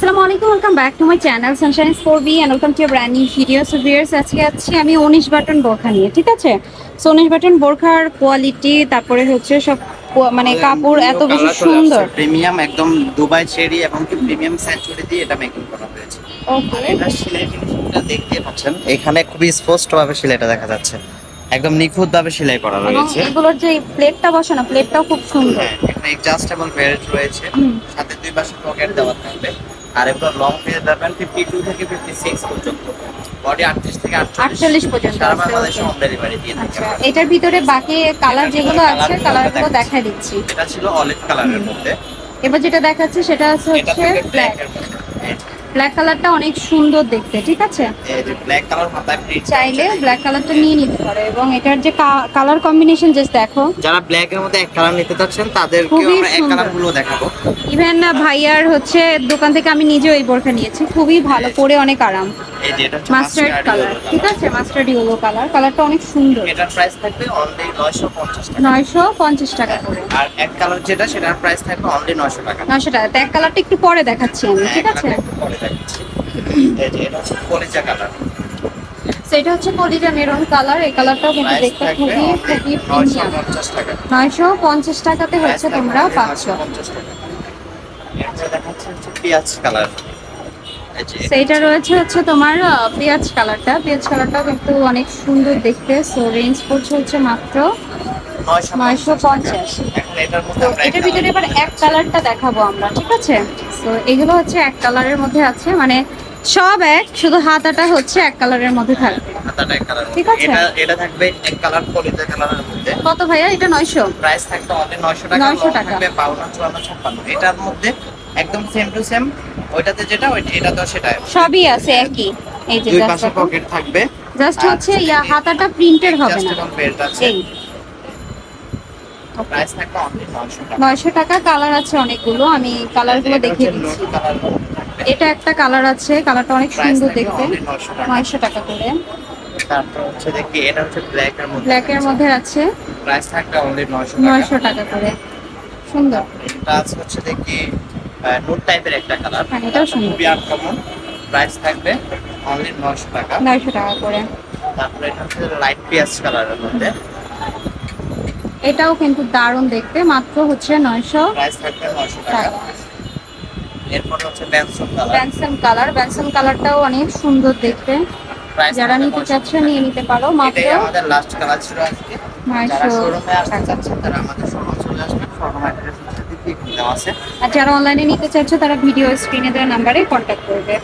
আসসালামু আলাইকুম, welcome back to my channel sunshine for B and welcome to a brand new video. So viewers, আজকে আছি আমি 19 button বোরখা নিয়ে, ঠিক আছে? সো 19 বাটন বোরখার কোয়ালিটি, তারপরে হচ্ছে সব মানে কাপড় এত বেশি সুন্দর, প্রিমিয়াম একদম দুবাই চেরি এবং কি প্রিমিয়াম সেঞ্চুরি দিয়ে এটা মেকিং করা হয়েছে। ওকে, এটা সেলাই ফিনিশিংটা দেখতে পাচ্ছেন, এখানে খুবই স্পষ্টভাবে সেলাইটা দেখা যাচ্ছে, একদম নিখুঁতভাবে সেলাই করা রয়েছে। এগুলোর যে প্লেটটা বসানো, প্লেটটাও খুব সুন্দর। এখানে অ্যাডজাস্টেবল বেল্ট রয়েছে, সাথে দুই পাশে পকেট দেওয়া থাকবে। আর এগুলো লং পেয়ে যাবেন 52 থেকে 56 পর্যন্ত, বডি 38 থেকে 48 পর্যন্ত সারা আছে। বাংলাদেশে হোম ডেলিভারি দিয়ে থাকি। আচ্ছা, এটার ভিতরে বাকি কালার যেগুলো আছে কালারগুলো দেখাই দিচ্ছি। এটা ছিল অলিভ কালারের মধ্যে, এবার যেটা দেখাচ্ছি সেটা হচ্ছে ব্ল্যাক। ব্ল্যাক কালারটা অনেক সুন্দর দেখতে, ঠিক আছে? এই যে ব্ল্যাক কালার মাথায় প্রিন্ট, চাইলে ব্ল্যাক কালারটা নিয়ে নিতে পারো। এবং এটার যে কালার কম্বিনেশন জাস্ট দেখো, যারা ব্ল্যাক এর মধ্যে এক কালার নিতে চাচ্ছেন তাদেরকে আমরা এক কালার গুলো দেখাবো। ইভেন ভাইয়ার হচ্ছে দোকান থেকে আমি নিজে ওই বোরখা নিয়েছি, খুবই ভালো, পরে অনেক আরাম। এই যে এটা মাস্টার্ড কালার, ঠিক আছে? মাস্টার্ড ইয়েলো কালার, কালারটা অনেক সুন্দর। এটার প্রাইস থাকবে অনলি 950 টাকা। 950 টাকা করে। আর এক কালার যেটা সেটার প্রাইস থাকবে অনলি 900 টাকা। 900 টাকা। তো এক কালারটা একটু পরে দেখাচ্ছি আমি, ঠিক আছে? পরে দেখাচ্ছি। এই যে এটা হচ্ছে কলিজা কালার। সেটা হচ্ছে কলিজা মেরুন কালার। এই কালারটাও কিন্তু দেখতে খুবই প্রিমিয়াম। 950 টাকা। 950 টাকাতে হচ্ছে তোমরা পাচ্ছ। এটা দেখাচ্ছে হচ্ছে পেঁয়াজ কালার। সেইটা রয়েছে হচ্ছে তোমার পেঁয়াজ কালারটা। পেঁয়াজ কালারটাও কিন্তু অনেক সুন্দর দেখতে। সো রেঞ্জ পড়ছে হচ্ছে মাত্র 950। তো এটার ভিতরে এবার এক কালারটা দেখাবো আমরা, ঠিক আছে? তো এগুলো হচ্ছে এক কালারের মধ্যে আছে, মানে সব এক, শুধু হাতাটা হচ্ছে এক কালারের মধ্যে থাকবে। হাতাটা এক কালার, ঠিক আছে? এটা থাকবে এক কালার কলিজা কালারের মধ্যে। কত ভাইয়া এটা? 900। প্রাইস থাকবে অনলি 900 টাকা। 900 টাকা। থাকবে 52 54 56। এটার মধ্যে একদম সেম টু সেম, ওইটাতে যেটা এটা তো সেটাই, সবই আছে একই। এই যে দুই জাস্ট পাশে পকেট থাকবে, জাস্ট হচ্ছে হাতাটা প্রিন্টেড হবে না। বেল্ট আছে। এই প্রাইস থাকবে অনলি 900 টাকা। 900 টাকা। কালার আছে অনেকগুলো, আমি কালারগুলো দেখিয়ে দিচ্ছি। এটা একটা কালার আছে, কালারটা অনেক সুন্দর দেখতে। 900 টাকা করে। তারপর হচ্ছে দেখি এটা হচ্ছে ব্ল্যাক এর মধ্যে আছে, প্রাইস থাকবে অনলি 900 টাকা। 900 টাকা করে। সুন্দর। এটা আছে হচ্ছে দেখি নোট টাইপের একটা কালার, এটাও সুন্দর, খুবই আনকমন। প্রাইস থাকবে অনলি 900 টাকা। 900 টাকা করে। তারপর এটা হচ্ছে লাইট পেঁয়াজ কালারের মধ্যে, এটাও কিন্তু দারুণ দেখতে, মাত্র হচ্ছে 900 প্রাইস থাকবে 900 টাকা। এরপর হচ্ছে ব্যানসন কালার। ব্যানসন কালারটাও অনেক সুন্দর দেখতে। যারা নিতে চাচ্ছ নিয়ে নিতে পারো। মাত্র এটাই আমাদের লাস্ট কালার ছিল আজকে। যারা 900 শোরুমে আসতে চাচ্ছেন তারা আমাদের শোরুমে চলে আসবেন। শোরুম অ্যাড্রেস হচ্ছে দেওয়া আছে। আর যারা অনলাইনে নিতে চাচ্ছ তারা ভিডিও স্ক্রিনে দেওয়া নাম্বারে কন্ট্যাক্ট করবে।